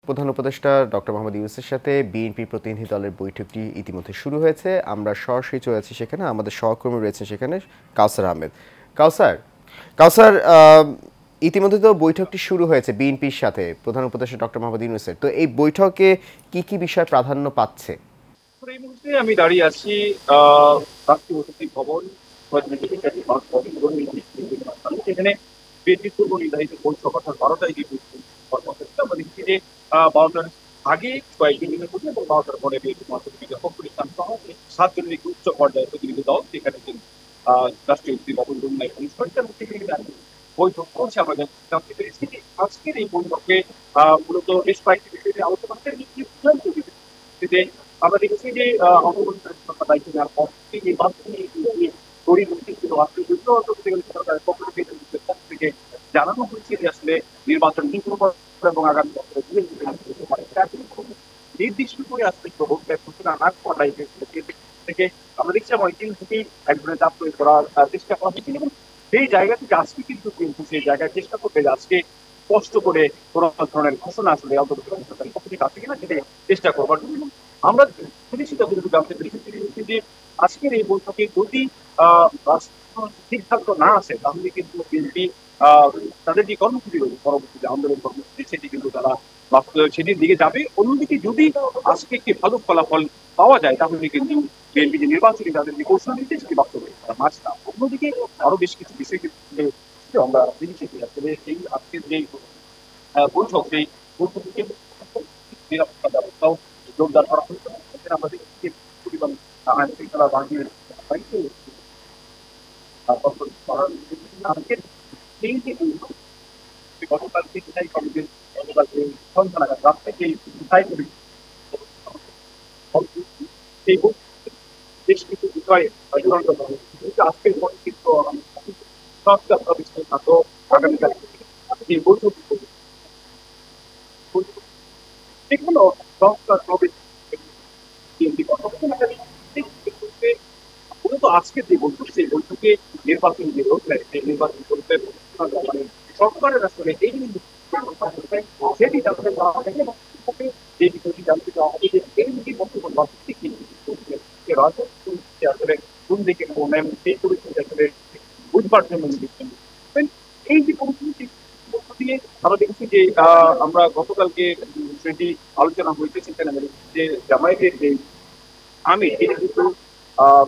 প্রধান উপদেষ্টা ডক্টর মোহাম্মদ ইউনূসের সাথে বিএনপি প্রতিনিধি দলের বৈঠকটি ইতিমধ্যে শুরু হয়েছে। আমরা সরাসরি চলে যাচ্ছি সেখানে। আমাদের সহকর্মী রয়েছেন সেখানে কাউসার আহমেদ। কাউসার, কাউসার ইতিমধ্যে তো বৈঠকটি শুরু হয়েছে বিএনপির সাথে প্রধান উপদেষ্টা ডক্টর মোহাম্মদ ইউনূসের। তো এই বৈঠকে কি কি বিষয় প্রাধান্য পাচ্ছে? এই মুহূর্তে আমি দাঁড়িয়ে আছি রাষ্ট্রীয় অতিথি ভবন এখানে বিএনপির পূর্ব নির্ধারিত বৈঠক অর্থাৎ 12টায় যে আমরা দেখছি যে 12টার আগে কয়েকদিনের মধ্যে এবং 12টার পরে বিএনপি ইসলাম সহ 7 জনের একটি উচ্চ পর্যায়ের প্রতিনিধি দল সেখানে রাষ্ট্রীয় অতিথি ভবন বৈঠক করছে। আমরা জানতে পেরেছি যে আজকের এই বৈঠকে মূলত বেশ কয়েকটি বিষয়ে আলোচনা যে আমরা দেখেছি যে দায়িত্ব নেওয়ার পর থেকে থেকে জানানো হয়েছে যে আসলে নির্বাচন এবং আগামী বছরে নির্দিষ্ট করে আসলে ঘোষণা না করাই থেকে আমরা দেখছি অনেকদিন থেকেই এক ধরনের চাপ প্রয়োগ করার চেষ্টা করা হয়েছিল এবং সেই জায়গা থেকে আজকে কিন্তু সেই জায়গায় চেষ্টা করতে আজকে স্পষ্ট করে কোন ধরনের ঘোষণা আসলে আছে কিনা সেটা চেষ্টা করবার জন্য আমরা যতটুকু জানতে পেরেছি যে আজকের এই বৈঠকে যদি সিদ্ধান্ত না আসে তাহলে কিন্তু বিএনপি তাদের যে কর্মসূচি রয়েছে পরবর্তীতে আন্দোলন কর্মসূচি সেটি কিন্তু তারা সেটির দিকে যাবে। অন্যদিকে যদি আজকে একটি ভালো ফলাফল পাওয়া যায় তাহলে কিন্তু বিএনপি যে নির্বাচনী তাদের যে কৌশল নিতে সেটি বাস্তবে তারা মানছে না। অন্যদিকে আরো বেশ কিছু বিষয় কিন্তু আমরা দেখেছি আসলে এই আজকের যে বৈঠক সেই বৈঠক থেকে নিরাপত্তা ব্যবস্থাও জোরদার করা হয়েছে। আমরা দেখছি পরিমাণ আইন শৃঙ্খলা বাহিনীর গতকাল চিকিৎসাই কমিটির গতকালকে সন্ধ্যা নাগাদ রাত থেকে চিকিৎসাই কমিটি সেই বেশ কিছু বিষয়ে আজকের পরে কিন্তু সংস্কার প্রতিষ্ঠান থাকো আগামীকাল এই বৈঠক যেগুলো সংস্কার মূলত আজকের যে বৈঠক সেই বৈঠকে নির্বাচন যে রোডম্যাপ সেই নির্বাচন মানে সরকারের আসলে এই সেটি জানতে যে বিষয়টি জানতে চাওয়া হবে যে এই বক্তব্য আসলে কোন দিকে কোন সেই পরিস্থিতি আসলে বুঝবার জন্য এই যে পরিস্থিতি দিয়ে আমরা দেখছি যে আমরা গতকালকে সেটি আলোচনা হয়েছে সেখানে যে জামায়াতের যে আমি এটা কিন্তু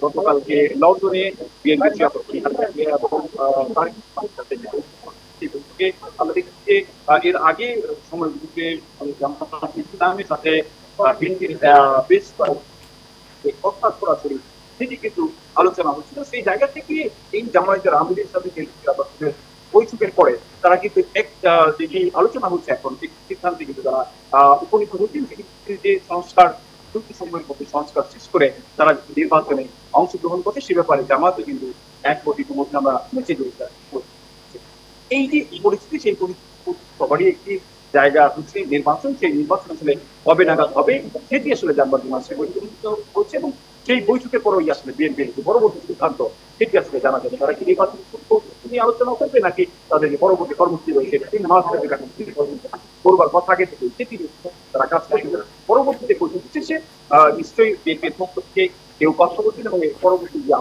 গতকালকে লন্ডনে বিএনপি আমরা দেখছি যে এর আগে সময়গুলোতে ইসলামের সাথে বিএনপির বেশ প্রস্তাব সরাসরি সেটি কিন্তু আলোচনা হচ্ছিল। সেই জায়গা থেকে এই জামায়াতের আমিরের সাথে বৈঠকের পরে তারা কিন্তু যেটি আলোচনা হচ্ছে এখন সিদ্ধান্তে কিন্তু তারা উপনীত হচ্ছেন যে সংস্কার দ্রুত সময়ের মধ্যে সংস্কার শেষ করে তারা নির্বাচনে অংশগ্রহণ করছে সে ব্যাপারে জামাতে কিন্তু একমত ইতিমধ্যে আমরা বেঁচে রয়েছে। এই যে পরিস্থিতি সেই পরিস্থিতি সবারই একটি জায়গা হচ্ছে নির্বাচন, সেই নির্বাচন আসলে কবে নাগাদ হবে সেটি আসলে জানবার জন্য আজকে বৈঠক হচ্ছে এবং সেই বৈঠকের পরেই আসলে বিএনপির পরবর্তী সিদ্ধান্ত সেটি আসলে জানা যাবে তারা কি নির্বাচন নিয়ে আলোচনা করবে নাকি তাদের যে পরবর্তী কর্মসূচি রয়েছে করবার কথা আগে থেকে সেটি তারা কাজ করবে। পরবর্তীতে বৈঠক শেষে নিশ্চয়ই বিএনপির পক্ষ থেকে কেউ কথা বলছেন এবং পরবর্তী যে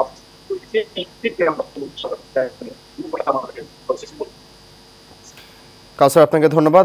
কাউসার, আপনাকে ধন্যবাদ।